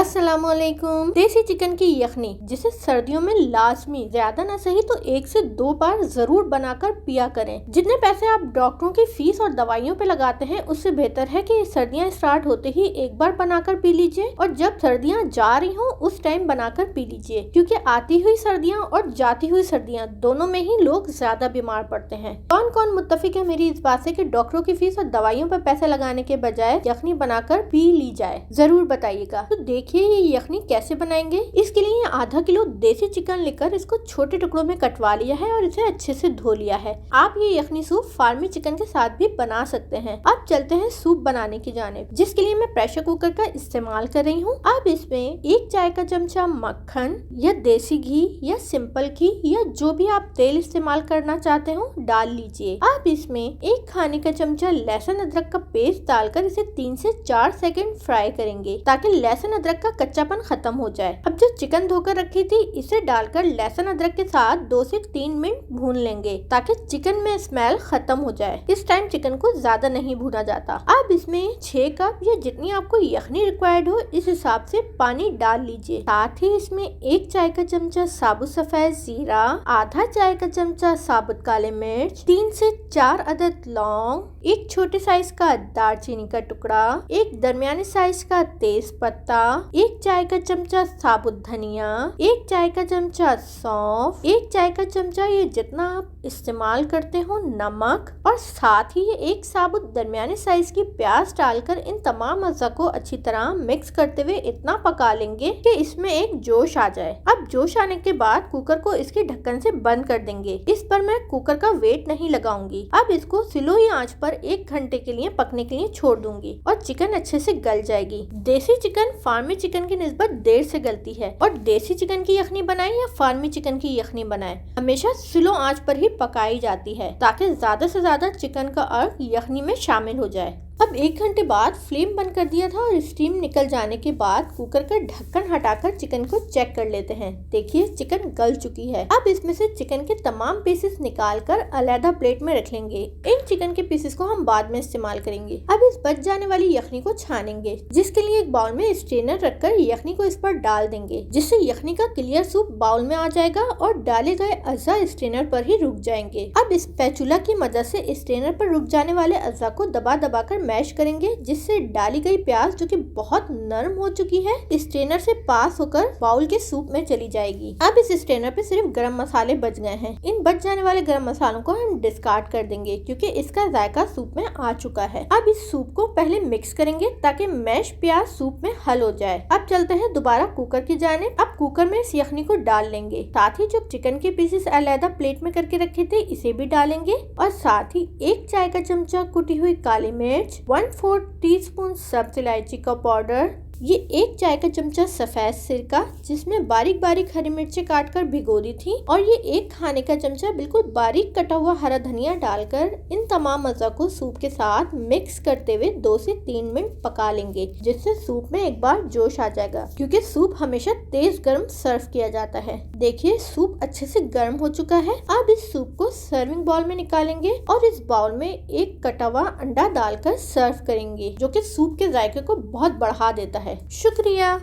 अस्सलामुअलैकुम। देसी चिकन की यखनी जिसे सर्दियों में लाजमी ज्यादा न सही तो 1 से 2 बार जरूर बनाकर पिया करें। जितने पैसे आप डॉक्टरों की फीस और दवाइयों पे लगाते हैं उससे बेहतर है कि सर्दियां स्टार्ट होते ही एक बार बनाकर पी लीजिए और जब सर्दियां जा रही हो उस टाइम बनाकर पी लीजिए, क्योंकि आती हुई सर्दियां और जाती हुई सर्दियां दोनों में ही लोग ज्यादा बीमार पड़ते हैं। कौन कौन मुत्तफिक है मेरी इस बात से कि डॉक्टरों की फीस और दवाइयों पर पैसे लगाने के बजाय यखनी बनाकर पी ली जाए? जरूर बताइएगा। तो देखिए ये यखनी कैसे बनाएंगे। इसके लिए आधा किलो देसी चिकन लेकर इसको छोटे टुकड़ों में कटवा लिया है और इसे अच्छे से धो लिया है। आप ये यखनी सूप फार्मी चिकन के साथ भी बना सकते हैं। अब चलते हैं सूप बनाने की जानिब, जिसके लिए मैं प्रेशर कुकर का इस्तेमाल कर रही हूँ। अब इसमें 1 चाय का चमचा मक्खन या देसी घी या सिंपल घी या जो भी आप तेल इस्तेमाल करना चाहते हो डाल लीजिए। अब इसमें 1 खाने का चमचा लहसुन अदरक का पेस्ट डालकर इसे 3 से 4 सेकंड फ्राई करेंगे ताकि लहसुन अदरक का कच्चापन खत्म हो जाए। अब जो चिकन धोकर रखी थी इसे डालकर लहसुन अदरक के साथ 2 से 3 मिनट भून लेंगे ताकि चिकन में स्मेल खत्म हो जाए। इस टाइम चिकन को ज्यादा नहीं भूना जाता। अब इसमें 6 कप या जितनी आपको यखनी रिक्वायर्ड हो इस हिसाब से पानी डाल लीजिए। साथ ही इसमें 1 चाय का चमचा साबुत सफेद जीरा, आधा चाय का चमचा साबुत काले मिर्च, 3 से 4 अदद लौंग, 1 छोटे साइज का दालचीनी का टुकड़ा, 1 दरमियानी साइज का तेज पत्ता, 1 चाय का चमचा साबुत धनिया, 1 चाय का चमचा सौंफ, 1 चाय का चमचा ये जितना आप इस्तेमाल करते हो नमक, और साथ ही ये 1 साबुत दरमियानी साइज की प्याज डालकर इन तमाम अज़ा को अच्छी तरह मिक्स करते हुए इतना पका लेंगे कि इसमें एक जोश आ जाए। अब जोश आने के बाद कुकर को इसके ढक्कन से बंद कर देंगे। इस पर मैं कुकर का वेट नहीं लगाऊंगी। अब इसको स्लो ही आंच पर 1 घंटे के लिए पकने के लिए छोड़ दूंगी और चिकन अच्छे से गल जाएगी। देसी चिकन फार्मी चिकन की निस्बत देर से गलती है और देसी चिकन की यखनी बनाए या फार्मी चिकन की यखनी बनाए हमेशा स्लो आंच पर ही पकाई जाती है ताकि ज्यादा से ज्यादा चिकन का अर्क यखनी में शामिल हो जाए। अब 1 घंटे बाद फ्लेम बंद कर दिया था और स्टीम निकल जाने के बाद कुकर का ढक्कन हटाकर चिकन को चेक कर लेते हैं। देखिए चिकन गल चुकी है। अब इसमें से चिकन के तमाम पीसेस निकालकर अलग प्लेट में रख लेंगे। इन चिकन के पीसेस को हम बाद में इस्तेमाल करेंगे। अब इस बच जाने वाली यखनी को छानेंगे, जिसके लिए एक बाउल में स्ट्रेनर रखकर यखनी को इस पर डाल देंगे, जिससे यखनी का क्लियर सूप बाउल में आ जाएगा और डाले गए अज़ा स्ट्रेनर पर ही रुक जाएंगे। अब इस स्पैचुला की मदद से स्ट्रेनर पर रुक जाने वाले अज़ा को दबा दबा कर मैश करेंगे, जिससे डाली गई प्याज जो कि बहुत नरम हो चुकी है स्ट्रेनर से पास होकर बाउल के सूप में चली जाएगी। अब इस स्ट्रेनर पे सिर्फ गरम मसाले बच गए हैं। इन बच जाने वाले गरम मसालों को हम डिस्कार्ड कर देंगे क्योंकि इसका जायका सूप में आ चुका है। अब इस सूप को पहले मिक्स करेंगे ताकि मैश प्याज सूप में हल हो जाए। अब चलते हैं दोबारा कुकर की जानिब। अब कुकर में इस यखनी को डाल लेंगे, साथ ही जो चिकन के पीसेस अलग प्लेट में करके रखे थे इसे भी डालेंगे और साथ ही 1 चाय का चमचा कुटी हुई काली मिर्च, 1/4 टीस्पून सब्ज इलायची का पाउडर, ये 1 चाय का चमचा सफेद सिरका जिसमें बारीक बारीक हरी मिर्चें काटकर भिगो दी थी, और ये 1 खाने का चमचा बिल्कुल बारीक कटा हुआ हरा धनिया डालकर इन तमाम अज़ा को सूप के साथ मिक्स करते हुए 2 से 3 मिनट पका लेंगे, जिससे सूप में एक बार जोश आ जाएगा, क्योंकि सूप हमेशा तेज गर्म सर्व किया जाता है। देखिए सूप अच्छे से गर्म हो चुका है। अब इस सूप को सर्विंग बाउल में निकालेंगे और इस बाउल में 1 कटा हुआ अंडा डालकर सर्व करेंगे, जो कि सूप के जायके को बहुत बढ़ा देता है। शुक्रिया।